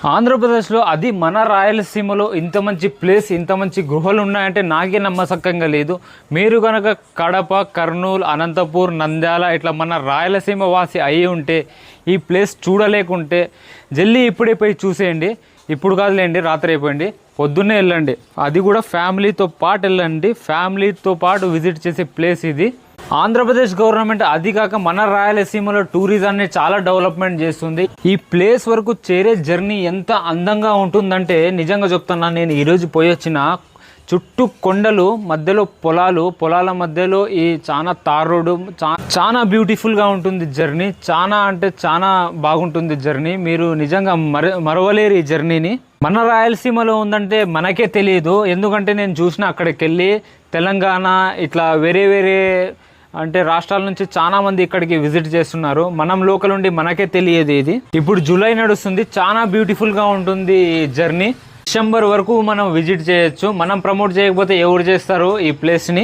ఆంధ్రప్రదేశ్లో అది మన రాయలసీమలో ఇంత మంచి ప్లేస్, ఇంత మంచి గుహలు ఉన్నాయంటే నాకే నమ్మసక్యంగా లేదు. మీరు కనుక కడప, కర్నూలు, అనంతపూర్, నంద్యాల ఇట్లా మన రాయలసీమ వాసి అయి ఉంటే, ఈ ప్లేస్ చూడలేకుంటే జల్దీ ఇప్పుడే పోయి చూసేయండి. ఇప్పుడు కాదులేండి, రాత్రి అయిపోయింది, పొద్దున్నే వెళ్ళండి. అది కూడా ఫ్యామిలీతో పాటు వెళ్ళండి. ఫ్యామిలీతో పాటు విజిట్ చేసే ప్లేస్ ఇది. ఆంధ్రప్రదేశ్ గవర్నమెంట్ అది కాక మన రాయలసీమలో టూరిజాన్ని చాలా డెవలప్మెంట్ చేస్తుంది. ఈ ప్లేస్ వరకు చేరే జర్నీ ఎంత అందంగా ఉంటుందంటే నిజంగా చెప్తున్నా. నేను ఈరోజు పోయి వచ్చిన చుట్టూ కొండలు, మధ్యలో పొలాల మధ్యలో ఈ చాలా తార్ రోడ్డు, చాలా బ్యూటిఫుల్గా ఉంటుంది జర్నీ. చాలా అంటే చాలా బాగుంటుంది జర్నీ. మీరు నిజంగా మరవలేరు ఈ జర్నీని. మన రాయలసీమలో ఉందంటే మనకే తెలియదు. ఎందుకంటే నేను చూసిన అక్కడికి వెళ్ళి తెలంగాణ ఇట్లా వేరే అంటే రాష్ట్రాల నుంచి చాలా మంది ఇక్కడికి విజిట్ చేస్తున్నారు. మనం లోకల్ ఉండి మనకే తెలియదు ఇది. ఇప్పుడు జూలై నడుస్తుంది, చాలా బ్యూటిఫుల్గా ఉంటుంది ఈ జర్నీ. డిసెంబర్ వరకు మనం విజిట్ చేయొచ్చు. మనం ప్రమోట్ చేయకపోతే ఎవరు చేస్తారు ఈ ప్లేస్ని?